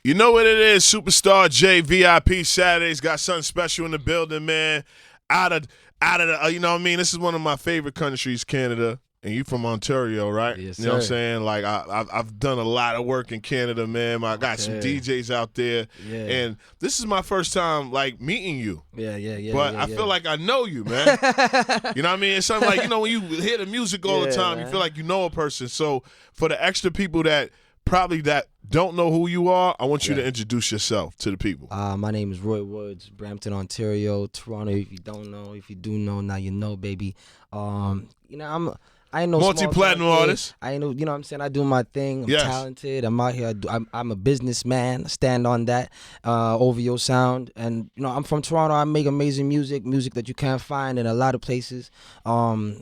You know what it is, Superstar J, VIP Saturdays. Got something special in the building, man. Out of the, you know what I mean? This is one of my favorite countries, Canada. And you from Ontario, right? Yes, sir. You know what I'm saying? Like, I've done a lot of work in Canada, man. I got some DJs out there. Yeah. And this is my first time, like, meeting you. Yeah. But I feel like I know you, man. You know what I mean? It's something like, you know, when you hear the music all the time, man. you feel like you know a person. So for the extra people that probably that don't know who you are, I want you to introduce yourself to the people. My name is Roy Woods, Brampton, Ontario, Toronto. If you don't know, if you do know, now you know, baby. You know, I ain't no multi-platinum artist. I ain't no, you know what I'm saying? I do my thing. I'm Yes. talented. I'm out here. I'm a businessman. I stand on that. OVO Sound. And, you know, I'm from Toronto. I make amazing music that you can't find in a lot of places.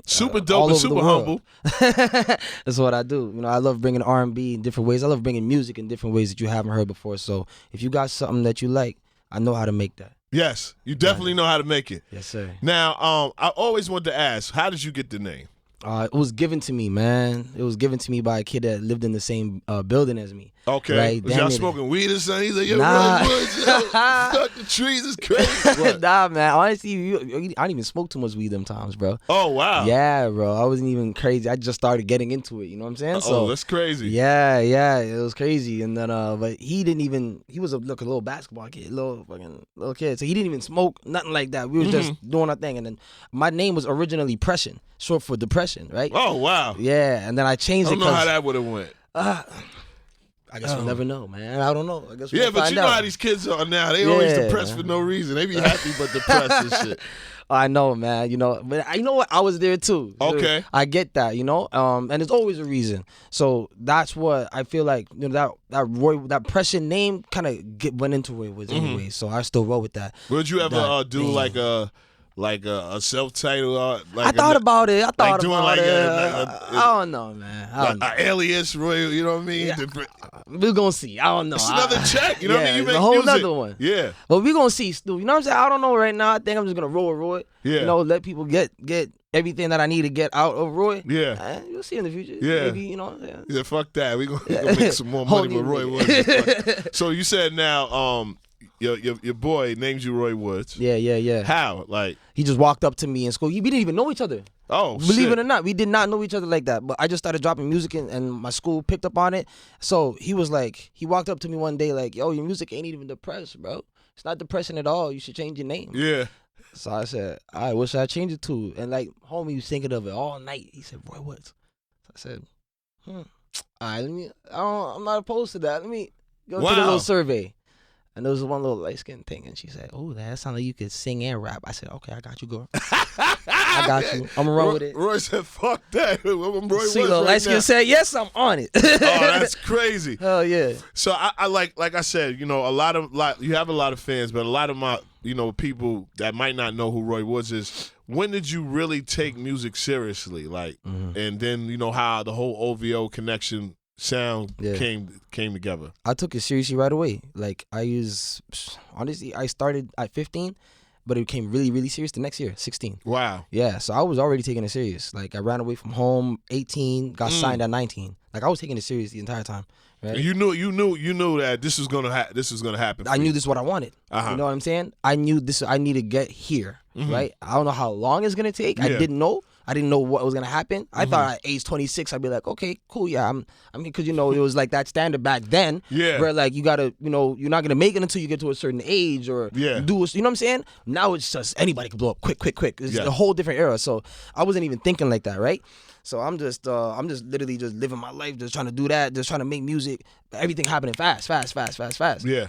Super dope and super humble. That's what I do. You know, I love bringing R&B in different ways. I love bringing music in different ways that you haven't heard before. So if you got something that you like, I know how to make that. Yes, you definitely know how to make it. Yes, sir. Now, I always wanted to ask, how did you get the name? It was given to me, man. It was given to me by a kid that lived in the same building as me. Okay. Right? Was y'all smoking weed or something? He's like, yo, Nah. Roy Woods, yo, fuck the trees, it's crazy. What? Nah, man. Honestly, I didn't even smoke too much weed them times, bro. Oh, wow. Yeah, bro. I wasn't even crazy. I just started getting into it. You know what I'm saying? Oh, that's crazy. Yeah. It was crazy. And then, but he was a little basketball kid, little kid. So he didn't even smoke, nothing like that. We was just doing our thing. And then my name was originally Pression, short for depression, right? Oh, wow. Yeah. And then I changed I it. don't know how that would have went. I guess we'll never know, man. I don't know. I guess But find you know out. how these kids are now. They always depressed for no reason. They be happy but depressed and shit. I know, man. You know, but you know what? I was there too. Okay. I get that, you know. And there's always a reason. So that's what I feel like. You know, that Pression name kind of went into Roy Woods anyway. So I still roll with that. Would you ever do like a self-title? I thought about it. I don't know, man. An alias, Roy. You know what I mean? Yeah. We're gonna see. I don't know. It's another check. You know what I mean? You make a whole music. other one. Yeah. But we're gonna see, Stu. You know what I'm saying? I don't know right now. I think I'm just gonna roll with Roy. Yeah. You know, let people get everything that I need to get out of Roy. Yeah. You'll see in the future. Yeah. Maybe, you know. Yeah, fuck that. We gonna make some more money with Roy Woods. So you said now, your boy names you Roy Woods. Yeah. How? Like, he just walked up to me in school. We didn't even know each other. oh, Believe shit. it or not, we did not know each other like that. But I just started dropping music and my school picked up on it. So he walked up to me one day like, yo, your music ain't even depressed, bro. It's not depressing at all. You should change your name. Yeah. So I said, all right, what should I change it to? And like, homie was thinking of it all night. He said, Roy Woods. So I said, all right, I'm not opposed to that. Let me go to the little survey. And there was one little light-skinned thing, and she said, oh, that sounds like you could sing and rap. I said, okay, I got you, girl. I got you. I'm going to run with it. Roy said, fuck that. I'm Roy Woods See, little light-skinned said, yes, I'm on it. Oh, that's crazy. Hell yeah. So I like I said, you know, you have a lot of fans, but a lot of my, you know, people that might not know who Roy Woods is, when did you really take music seriously? Like, and then, you know, how the whole OVO connection sound came together. I took it seriously right away. Like, honestly, I started at 15, but it became really, really serious the next year, 16. Wow. Yeah, so I was already taking it serious. Like, I ran away from home, 18, got signed at 19. Like, I was taking it serious the entire time. Right? And you knew that this was gonna happen. I knew this is what I wanted. You know what I'm saying? I knew this. I need to get here. Right? I don't know how long it's gonna take. I didn't know. I didn't know what was gonna happen. I thought at age 26, I'd be like, okay, cool, yeah. I mean, because you know it was like that standard back then, where like you gotta, you know, you're not gonna make it until you get to a certain age or do, you know what I'm saying? Now it's just anybody can blow up quick. It's a whole different era. So I wasn't even thinking like that, right? So I'm just literally just living my life, just trying to do that, just trying to make music. Everything happening fast. Yeah.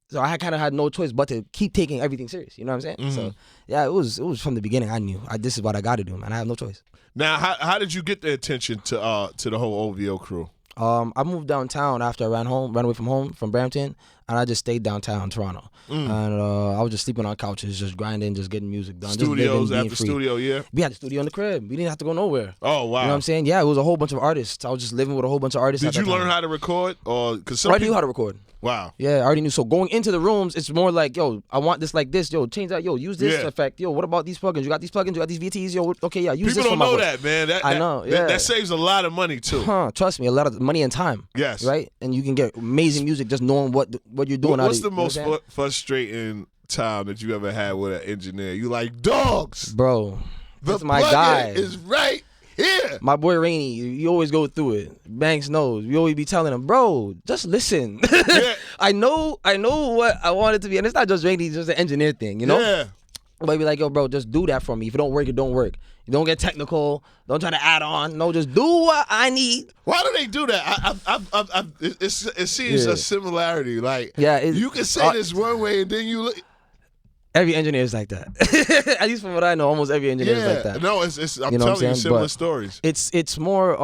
So I kind of had no choice but to keep taking everything serious. You know what I'm saying? So yeah, it was from the beginning. I knew this is what I got to do, man. I have no choice. Now, how did you get the attention to the whole OVO crew? I moved downtown after I ran away from home, from Brampton. and I just stayed downtown Toronto. And I was just sleeping on couches, just grinding, just getting music done. Studios just living, after studio, yeah? We had the studio in the crib. We didn't have to go nowhere. Oh, wow. You know what I'm saying? Yeah, it was a whole bunch of artists. I was just living with a whole bunch of artists. Did you learn how to record? Or cause I already knew how to record. Wow. Yeah, I already knew. So going into the rooms, it's more like, yo, I want this like this. Yo, change that. Yo, use this effect. Yo, what about these plugins? You got these plugins? You got these VTs? Yo, okay, yeah, use People this for my don't know voice. that, man. I know, yeah. That saves a lot of money, too. Trust me, a lot of money and time. Yes. Right? And you can get amazing music just knowing what you're doing. What's the most frustrating time that you ever had with an engineer? You like, dogs. Bro, that's my guy. Is right here. My boy Rainey, you always go through it. Banks knows. We always be telling him, bro, just listen. Yeah. I know what I want it to be. And it's not just Rainey, it's just an engineer thing, you know? Yeah. But be like, yo, bro, just do that for me. If it don't work, it don't work. You don't get technical. Don't try to add on. No, just do what I need. Why do they do that? It seems a similarity. Like, you can say this one way and then you look. Every engineer is like that. At least from what I know, almost every engineer is like that. No, I'm telling you similar stories. It's more.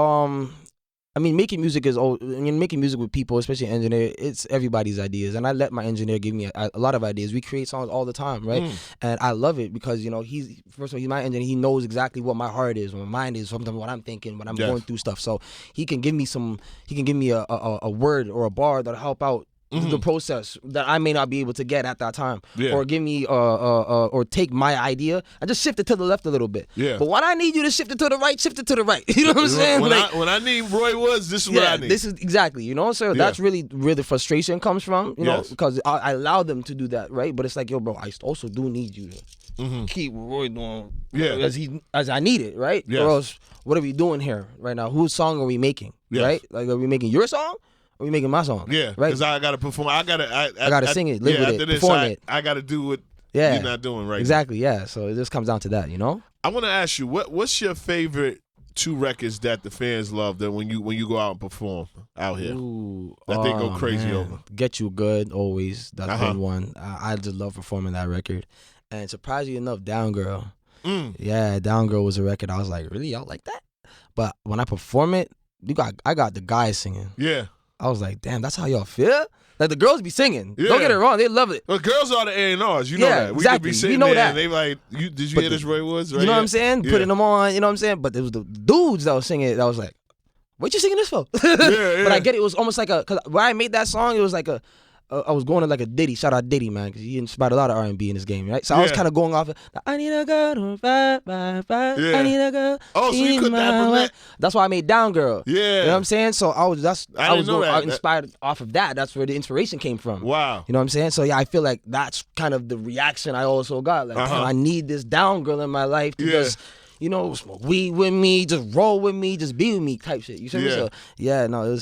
I mean, making music making music with people, especially an engineer, it's everybody's ideas. And I let my engineer give me a lot of ideas. We create songs all the time, right? And I love it because, you know, first of all, he's my engineer. He knows exactly what my heart is, what my mind is, sometimes what I'm thinking, when I'm going through stuff. So he can give me a word or a bar that'll help out the process that I may not be able to get at that time, or give me or take my idea and just shift it to the left a little bit. Yeah. But when I need you to shift it to the right, shift it to the right. You know what I'm saying? When I need Roy Woods, this is what I need. This is exactly. You know, so that's really where the frustration comes from. You know, because I allow them to do that, right? But it's like, yo, bro, I also do need you to keep Roy doing as I need it, right? Yes. Or else, what are we doing here right now? Whose song are we making? Yes. Right? Like, are we making your song? Or we making my song? Yeah, right. Because I gotta perform. I gotta sing it, live with it, perform it. I gotta do what you're not doing right. Exactly. Now. Yeah. So it just comes down to that, you know. I want to ask you, what's your favorite 2 records that the fans love that when you go out and perform out here that they go crazy over? Get You Good, always. That's been one. I just love performing that record. And surprisingly enough, Down Girl. Yeah, Down Girl was a record. I was like, really, y'all like that? But when I perform it, I got the guys singing. Yeah. I was like, damn, that's how y'all feel? Like, the girls be singing. Yeah. Don't get it wrong. They love it. Well, girls are the A&Rs. You know that. We exactly. Could be sitting there and they like, did you hear this Roy Woods? Right, you know what I'm saying? Putting them on, you know what I'm saying? But it was the dudes that was singing it that was like, what you singing this for? But I get it. It was almost like because when I made that song, it was like I was going to like a Diddy. Shout out Diddy, man, because he inspired a lot of R&B in this game, right? So I was kind of going off of, I need a girl to fight. I need a girl. Oh, so you could that. That's why I made Down Girl. Yeah. You know what I'm saying? So I was inspired off of that. That's where the inspiration came from. Wow. You know what I'm saying? So yeah, I feel like that's kind of the reaction I also got. Like, I need this Down Girl in my life to just, you know, smoke weed with me, just roll with me, just be with me type shit. You see me? So yeah, no,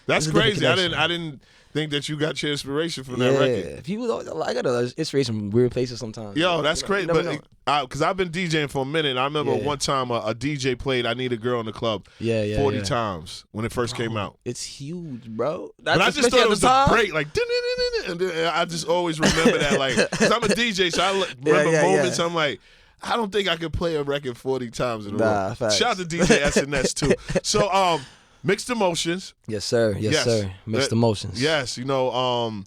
that's crazy. I didn't think that you got your inspiration from that record. People, I got inspiration from weird places sometimes. Yo, that's crazy. But because I've been DJing for a minute, I remember one time a DJ played "I Need a Girl in the Club" 40 times when it first came out. It's huge, bro. But I just thought it was a break, like, and I just always remember that, like, because I'm a DJ, so I remember moments. I'm like, I don't think I could play a record 40 times in a row. Facts. Shout out to DJ SNS too. So, Mixed Emotions. Yes, sir. Yes, sir. Mixed Emotions. Yes, you know,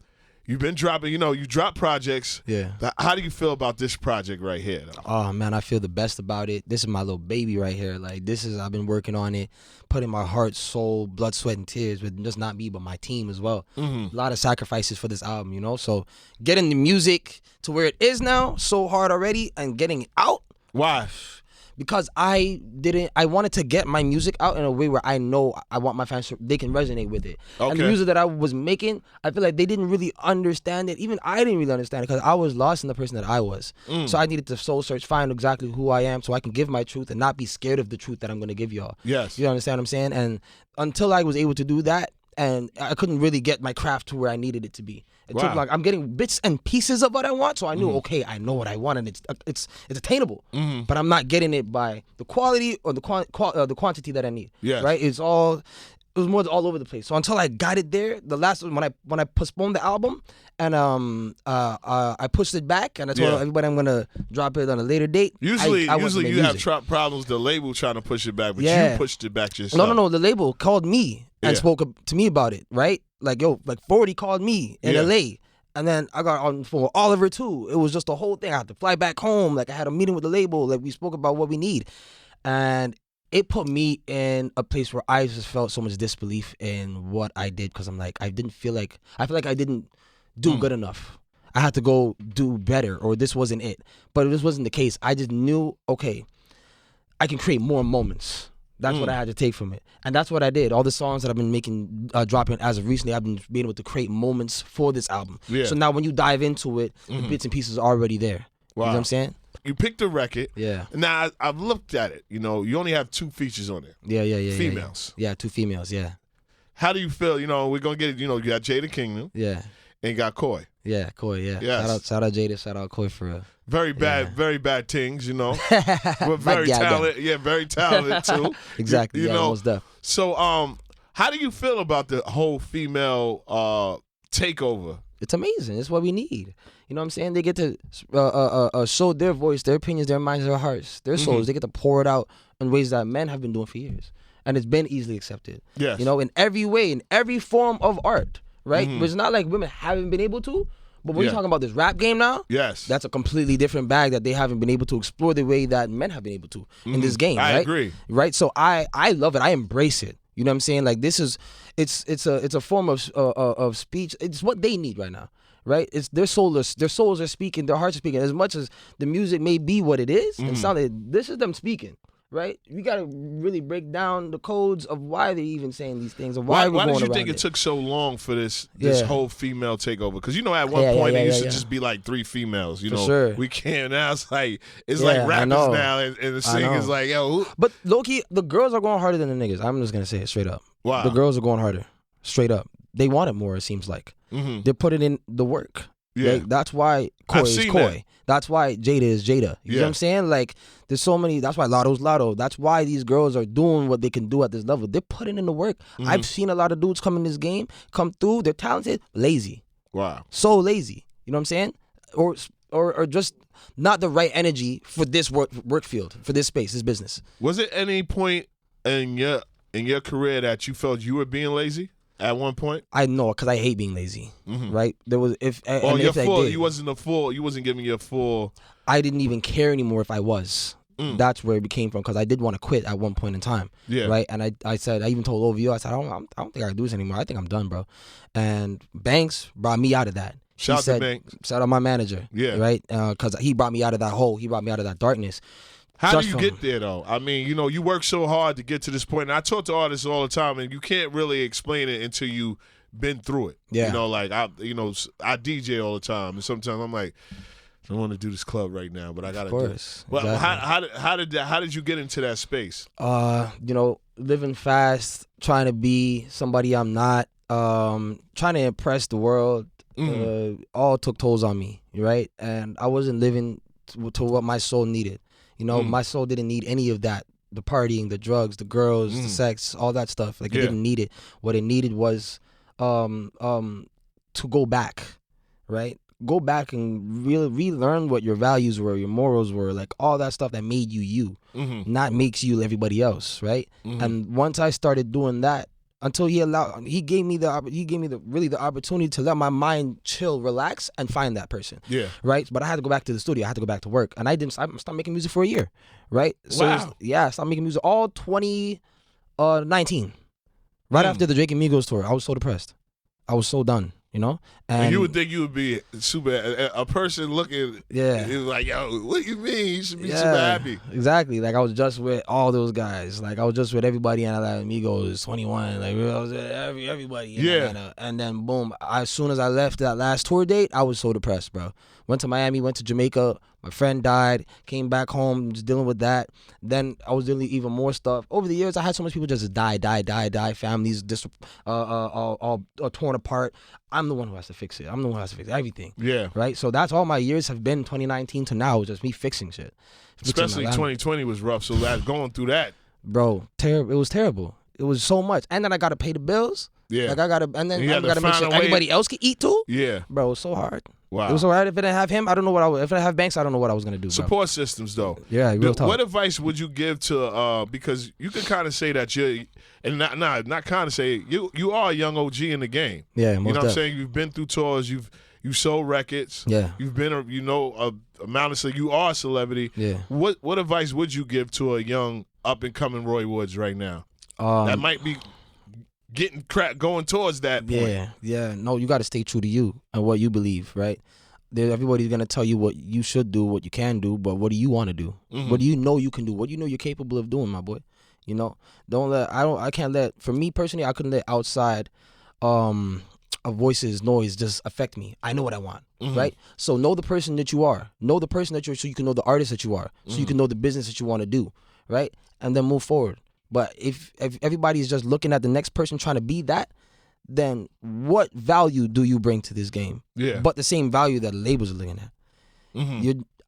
you've been dropping, you know, you drop projects. Yeah. How do you feel about this project right here, though? Oh, man, I feel the best about it. This is my little baby right here. Like, I've been working on it, putting my heart, soul, blood, sweat, and tears with just not me, but my team as well. A lot of sacrifices for this album, you know? So getting the music to where it is now, so hard already, and getting it out. Why? Because I wanted to get my music out in a way where I know I want my fans they can resonate with it. Okay. And the music that I was making, I feel like they didn't really understand it. Even I didn't really understand it because I was lost in the person that I was. So I needed to soul search, find exactly who I am so I can give my truth and not be scared of the truth that I'm going to give y'all. Yes. You understand what I'm saying? And until I was able to do that, and I couldn't really get my craft to where I needed it to be. It took like I'm getting bits and pieces of what I want, so I knew okay, I know what I want, and it's attainable. But I'm not getting it by the quality or the quantity that I need. Yeah, right. It was more all over the place. So until I got it there, the last when I postponed the album and I pushed it back and I told everybody I'm gonna drop it on a later date. Usually you have problems. The label trying to push it back, but you pushed it back yourself. No. The label called me and spoke to me about it. Right. Like, yo, like 40 called me in LA And then I got on for Oliver too. It was just a whole thing. I had to fly back home. Like I had a meeting with the label. Like we spoke about what we need. And it put me in a place where I just felt so much disbelief in what I did because I'm like, I feel like I didn't do good enough. I had to go do better or this wasn't it. But this wasn't the case. I just knew, okay, I can create more moments. That's what I had to take from it. And that's what I did. All the songs that I've been making, dropping as of recently, I've been being able to create moments for this album. Yeah. So now when you dive into it, the bits and pieces are already there. Wow. You know what I'm saying? You picked a record. Yeah. Now, I've looked at it. You know, you only have 2 features on it. Yeah. Females. Yeah, 2 females, yeah. How do you feel? You know, we're going to get it. You know, you got Jada Kingdom. Yeah. And you got Koi. Yeah, Koi, yeah. Yes. Shout out Jada, shout out Koi for real. Very bad things, you know. We're very talented. Yeah, very talented too. Exactly. You know. Most definitely. So, how do you feel about the whole female takeover? It's amazing. It's what we need. You know what I'm saying? They get to show their voice, their opinions, their minds, their hearts, their souls. They get to pour it out in ways that men have been doing for years, and it's been easily accepted. Yes. You know, in every way, in every form of art. Right? But it's not like women haven't been able to. But when you're talking about this rap game now, that's a completely different bag that they haven't been able to explore the way that men have been able to in this game. I right? agree. Right? So I love it. I embrace it. You know what I'm saying? Like this is it's a form of speech. It's what they need right now. Right? It's their souls are speaking, their hearts are speaking. As much as the music may be what it is, and sound like this is them speaking. Right, we gotta really break down the codes of why they're even saying these things, of why did you think it took so long for this whole female takeover? Because you know, at one point it used to just be like 3 females. You know, we can't now. It's like rappers now, and the singers like yo. But low key, the girls are going harder than the niggas. I'm just gonna say it straight up. Wow, the girls are going harder, straight up. They want it more. It seems like they're putting in the work. Yeah, like, that's why Koi is Koi. That's why Jada is Jada. You know what I'm saying? Like, there's so many. That's why Lotto's Lotto. That's why these girls are doing what they can do at this level. They're putting in the work. I've seen a lot of dudes come in this game, come through. They're talented, lazy. Wow. So lazy. You know what I'm saying? Or just not the right energy for this work field, for this space, this business. Was it any point in your career that you felt you were being lazy? At one point, I know because I hate being lazy. Right? There was you wasn't giving your full. I didn't even care anymore if I was. That's where it came from because I did want to quit at one point in time. Yeah. Right. And I said I even told OVO I said I don't think I can do this anymore. I think I'm done, bro. And Banks brought me out of that. Shout out to Banks. Shout out my manager. Yeah. Right. Because he brought me out of that hole. He brought me out of that darkness. How do you get there, though? I mean, you know, you work so hard to get to this point. And I talk to artists all the time, and you can't really explain it until you been through it. Yeah. You know, like, I DJ all the time, and sometimes I'm like, I don't want to do this club right now, but I got to do it. Well, exactly. How did you get into that space? You know, living fast, trying to be somebody I'm not, trying to impress the world, all took tolls on me, right? And I wasn't living to what my soul needed. You know, my soul didn't need any of that. The partying, the drugs, the girls, the sex, all that stuff. Like, it didn't need it. What it needed was to go back, right? Go back and relearn what your values were, your morals were, like all that stuff that made you, not makes you everybody else, right? And once I started doing that, until he gave me the opportunity to let my mind chill, relax, and find that person. Yeah. Right. But I had to go back to the studio. I had to go back to work, and I stopped making music for a year. Right. So I stopped making music all 2019. Right after the Drake and Migos tour, I was so depressed. I was so done. You know, and you would think you would be super. A person looking, like, yo, what do you mean? You should be super happy. Exactly. Like, I was just with all those guys. Like, I was just with everybody, and like Migos, 21. Like, I was with everybody. And then boom. As soon as I left that last tour date, I was so depressed, bro. Went to Miami, went to Jamaica. My friend died. Came back home, just dealing with that. Then I was dealing with even more stuff. Over the years, I had so much people just die. Families just all torn apart. I'm the one who has to fix it. I'm the one who has to fix everything. Yeah. Right? So that's all my years have been, 2019 to now, just me fixing shit. Especially 2020 was rough, so that going through that. Bro, terrible. It was terrible. It was so much. And then I got to pay the bills. Yeah. Like, I got to make sure everybody else can eat too. Yeah. Bro, it was so hard. Wow. It was so hard. If I didn't have him, I don't know what if I didn't have Banks, I don't know what I was going to do. Support systems, though. Yeah, real talk. What advice would you give to, because you could kind of say that you're, and not kind of say, you are a young OG in the game. Yeah, most You know what I'm saying? You've been through tours, You sold records. Yeah. You've been, you are a celebrity. Yeah. What advice would you give to a young up and coming Roy Woods right now that might be going towards that point? Yeah. No, you got to stay true to you and what you believe, right? Everybody's gonna tell you what you should do, what you can do, but what do you want to do? Mm-hmm. What do you know you can do? What do you know you're capable of doing, my boy? You know, I can't let. For me personally, I couldn't let outside, a voices noise just affect me. I know what I want, right? So know the person that you are. Know the person that you're, so you can know the artist that you are. So you can know the business that you want to do, right? And then move forward. But if everybody's just looking at the next person trying to be that, then what value do you bring to this game? Yeah. But the same value that labels are looking at.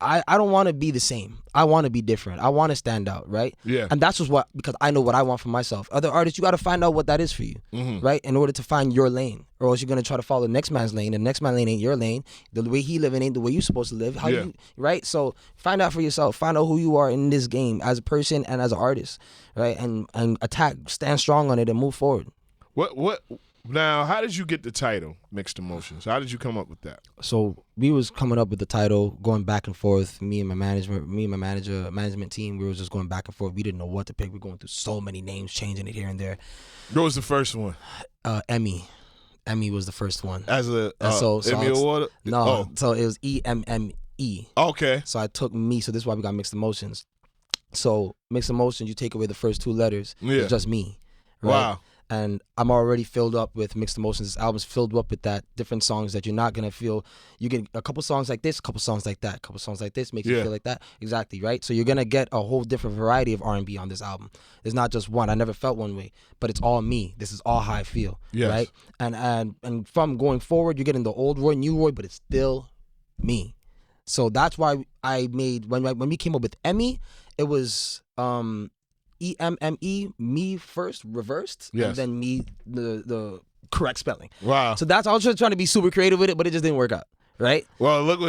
I don't want to be the same. I want to be different. I want to stand out, right? Yeah. And that's just because I know what I want for myself. Other artists, you got to find out what that is for you, right? In order to find your lane, or else you're gonna try to follow the next man's lane, and the next man's lane ain't your lane. The way he living ain't the way you're supposed to live. Right? So find out for yourself. Find out who you are in this game as a person and as an artist, right? And attack, stand strong on it, and move forward. What? Now, how did you get the title, Mixed Emotions? How did you come up with that? So we was coming up with the title, going back and forth. Me and my management team, we was just going back and forth. We didn't know what to pick. We're going through so many names, changing it here and there. What was the first one? Emmy. Emmy was the first one. As a so Emmy Award? No, so it was EMME. Okay. So I took me. So this is why we got Mixed Emotions. So Mixed Emotions, you take away the first two letters. Yeah. It's just me. Right? Wow. And I'm already filled up with Mixed Emotions. This album's filled up with that, different songs that you're not going to feel. You get a couple songs like this, a couple songs like that, a couple songs like this, makes you feel like that. Exactly, right? So you're going to get a whole different variety of R&B on this album. It's not just one. I never felt one way, but it's all me. This is all how I feel, right? And from going forward, you're getting the old Roy, new Roy, but it's still me. So that's why I made, when we came up with Emmy, it was... EMME, me first, reversed, and then me, the correct spelling. Wow. So I was just trying to be super creative with it, but it just didn't work out, right? Well, look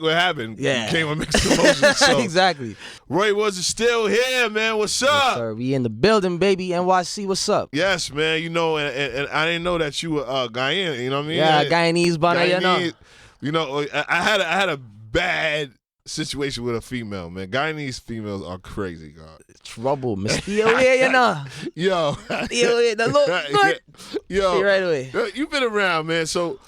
what happened. Yeah. You came with Mixed Emotions. So. Exactly. Roy Woods is still here, man. What's up? Yes, sir. We in the building, baby. NYC, what's up? Yes, man. You know, and I didn't know that you were Guyana, you know what I mean? Yeah, Guyanese, but you know, I had a bad situation with a female, man. Guyanese females are crazy, God. Trouble, Mr. You know. Yo. Look. Yo. See right away. You've been around, man. So,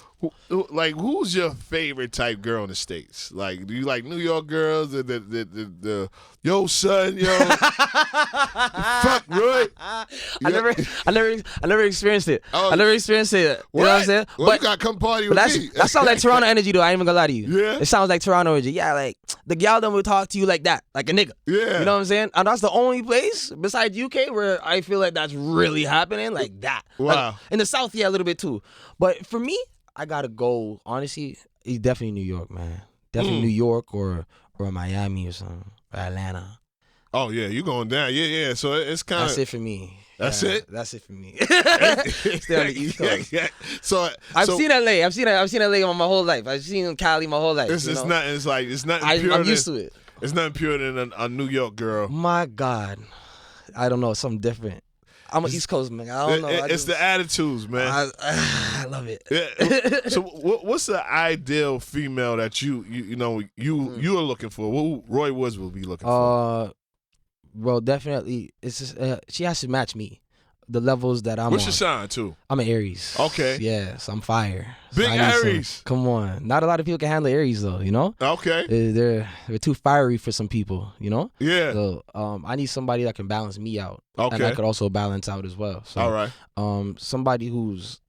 like, who's your favorite type girl in the States? Like, do you like New York girls? The yo, son, yo. Fuck, Roy. I never experienced it. Oh, I never experienced it. You know what I'm saying? Well, but you got to come party with me. That sounds like Toronto energy, though. I ain't even gonna lie to you. Yeah. It sounds like Toronto energy. Yeah, like, the gal done will talk to you like that, like a nigga. Yeah. You know what I'm saying? And that's the only place besides UK where I feel like that's really happening, like that. Wow. Like, in the South, yeah, a little bit too. But for me, I gotta go, honestly, it's definitely New York, man. Definitely New York or Miami or something, or Atlanta. Oh, yeah, you going down. Yeah. So it's kind of... That's it for me. That's it? That's it for me. Stay on the East Coast. Yeah. So I've seen LA. I've seen LA my whole life. I've seen Cali my whole life. It's nothing pure. I'm used to it. It's nothing pure than a New York girl. My God. I don't know. Something different. I'm an East Coast man. I don't know. It's the attitudes, man. I love it. Yeah. So what's the ideal female that you are looking for? Who Roy Woods will be looking for? Well, definitely, it's just she has to match me, the levels that I'm on. What's your sign too? I'm an Aries. Okay. Yeah, so I'm fire. Big Aries. Come on, not a lot of people can handle Aries though. You know. Okay. They're too fiery for some people. You know. Yeah. So I need somebody that can balance me out. Okay. And I could also balance out as well. So, all right. Somebody who's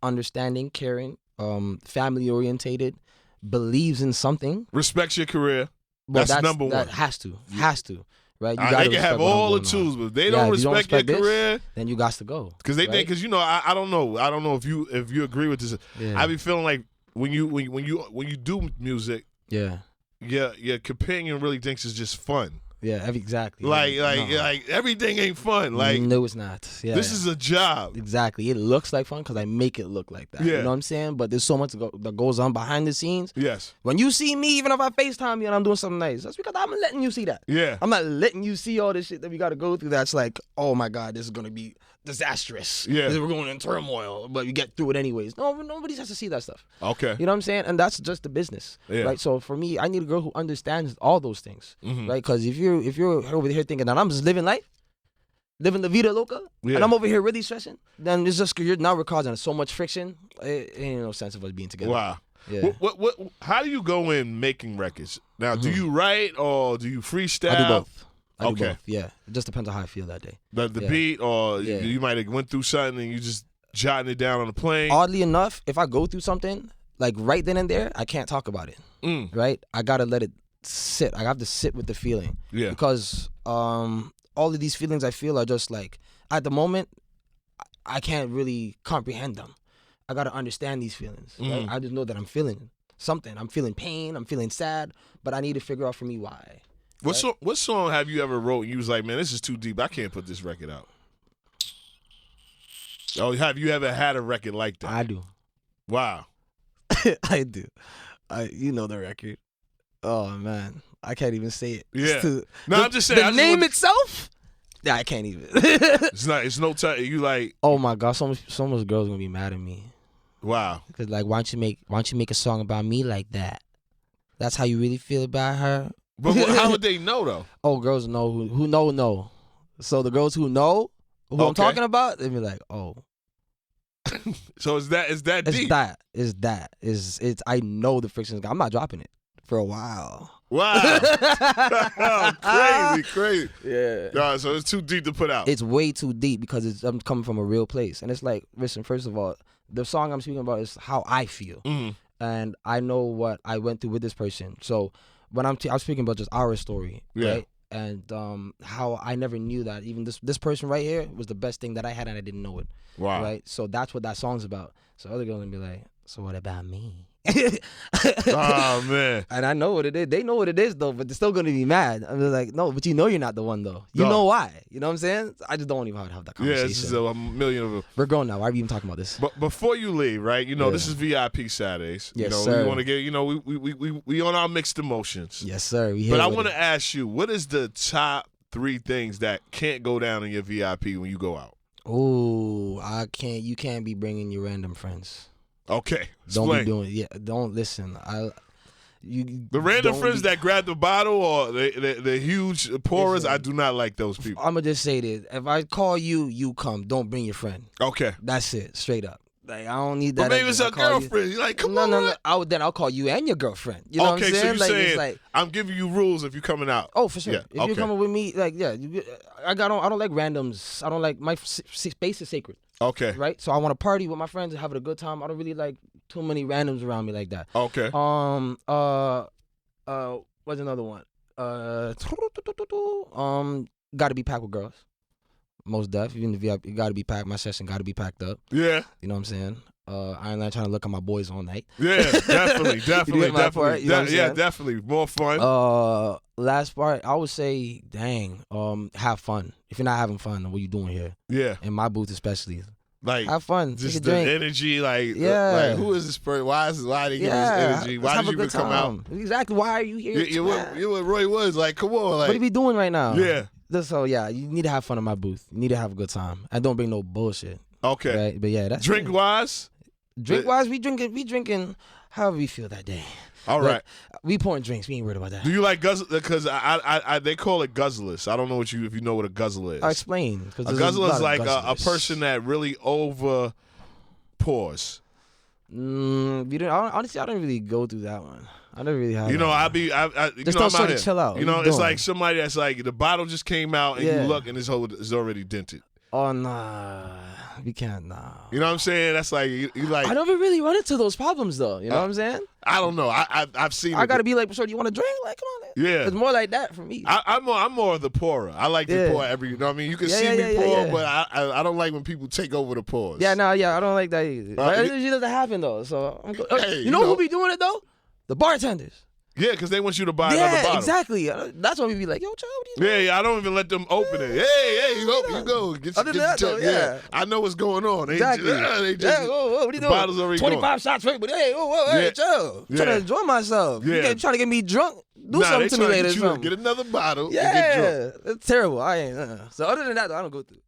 understanding, caring, family orientated, believes in something, respects your career. Well, that's number that one. Has to, right? They can have all the tools, but if they don't respect your career, then you got to go. Because they think, because I don't know if you agree with this. Yeah. I be feeling like when you do music, your companion really thinks it's just fun. Yeah, exactly. Like everything ain't fun. Like, no, it's not. Yeah, this is a job. Exactly. It looks like fun because I make it look like that. Yeah. You know what I'm saying? But there's so much that goes on behind the scenes. Yes. When you see me, even if I FaceTime you and I'm doing something nice, that's because I'm letting you see that. Yeah. I'm not letting you see all this shit that we got to go through. That's like, oh my God, this is gonna be disastrous. Yeah. We're going in turmoil, but you get through it anyways. No, nobody has to see that stuff. Okay. You know what I'm saying? And that's just the business. Yeah. Right? So for me, I need a girl who understands all those things. Mm-hmm. Right? Because if you're over here thinking that I'm just living life, living the vida loca, Yeah. and I'm over here really stressing, then it's just we're causing so much friction. It ain't no sense of us being together. Wow. Yeah. What? How do you go in making records? Now, do you write or do you freestyle? I do both. I do Okay. both. Yeah. It just depends on how I feel that day. The beat, or you might have went through something and you just jotting it down on the plane. Oddly enough, if I go through something, like right then and there, I can't talk about it. Right? I gotta let it sit. I have to sit with the feeling. Yeah. Because all of these feelings I feel are just like, at the moment, I can't really comprehend them. I gotta understand these feelings. Right? I just know that I'm feeling something. I'm feeling pain. I'm feeling sad. But I need to figure out for me why. What song have you ever wrote and you was like, man, this is too deep. I can't put this record out? Oh, have you ever had a record like that? I do. Wow. I do. You know the record. Oh man, I can't even say it. Yeah. I'm just saying. The name itself. Yeah, I can't even. It's no time. You like. Oh my God, so much girls gonna be mad at me. Wow. Cause like, why don't you make a song about me like that? That's how you really feel about her. But how would they know though? Oh, girls know who know. So the girls who know who I'm talking about, they be like, oh. So is that deep? It's that. I know the friction's. I'm not dropping it for a while. Wow. Crazy. Yeah. No, so it's too deep to put out. It's way too deep because I'm coming from a real place. And it's like, listen, first of all, the song I'm speaking about is how I feel. And I know what I went through with this person. So when I'm speaking about just our story, right? And how I never knew that even this person right here was the best thing that I had and I didn't know it. Wow. Right? So that's what that song's about. So other girls gonna be like, so what about me? Oh man. And I know what it is. They know what it is though, but they're still gonna be mad. I'm just like, no, but you know you're not the one though. You know why? You know what I'm saying? I just don't even have that conversation. Yeah, this is a million of them. We're grown now. Why are we even talking about this? But before you leave, right? You know, this is VIP Saturdays. Yes, you know, sir. we want to get, you know, we on our mixed emotions. Yes, sir. But I want to ask you, what is the top 3 things that can't go down in your VIP when you go out? Oh, you can't be bringing your random friends. Okay. Don't Explain. be doing. Yeah, don't listen. The random friends that grab the bottle or the huge pourers, I do not like those people. I'm gonna just say this: if I call you, you come. Don't bring your friend. Okay. That's it. Straight up. Like I don't need that. But maybe it's a girlfriend. You're like, come on. No. I'll call you and your girlfriend. You know what I'm saying? So you're saying, it's like, I'm giving you rules if you're coming out. Oh, for sure. Yeah, if you're coming with me, like, yeah, I don't like randoms. I don't like, my space is sacred. Okay. Right? So I want to party with my friends and have a good time. I don't really like too many randoms around me like that. Okay. What's another one? Gotta be packed with girls. Most def. Even if you gotta be packed. My session gotta be packed up. Yeah. You know what I'm saying? I ain't like trying to look at my boys all night. Yeah, definitely. Yeah, definitely. More fun. Last part, I would say, have fun. If you're not having fun, what are you doing here? Yeah. In my booth especially. Like, have fun. Just take a the drink. energy, like, yeah. who is this person? Why they give this energy? Why did you even come out? Exactly. Why are you here? You're what Roy was. Like, come on. Like, what are we doing right now? Yeah. So, yeah, you need to have fun in my booth. You need to have a good time. And don't bring no bullshit. Okay. Right? But, yeah, that's Drink-wise? Drink-wise, we drinking however we feel that day. All right. We pouring drinks. We ain't worried about that. Do you like guzzle? Because they call it guzzlers. I don't know if you know what a guzzler is. I'll explain. A guzzler is like a person that really over pours. Honestly, I don't really go through that one. I never really have. You know, I'm out here. Chill out. You know, it's like somebody that's like the bottle just came out and you look and it's already dented. Oh nah, we can't. Nah. You know what I'm saying? That's like you like. I never really run into those problems though. You know what I'm saying? I don't know. I've seen. I gotta be like, so do you want to drink? Like, come on. Yeah. It's more like that for me. I'm more of the pourer. I like to pour every. You know what I mean? You can see me pour, but I don't like when people take over the pours. Yeah, I don't like that either. But it usually doesn't happen though. So you know who be doing it though? The bartenders. Yeah, because they want you to buy another bottle. Yeah, exactly. That's why we be like, yo, child, what are you doing? Yeah, I don't even let them open it. Hey, you go. Get your tip. Yeah. I know what's going on. Exactly. They what are you doing? Bottles already 25 shots, but hey, chill. I'm trying to enjoy myself. Yeah. You trying to get me drunk? Do something to me later. Get another bottle and yeah, get drunk. it's terrible. I ain't. So other than that, though, I don't go through.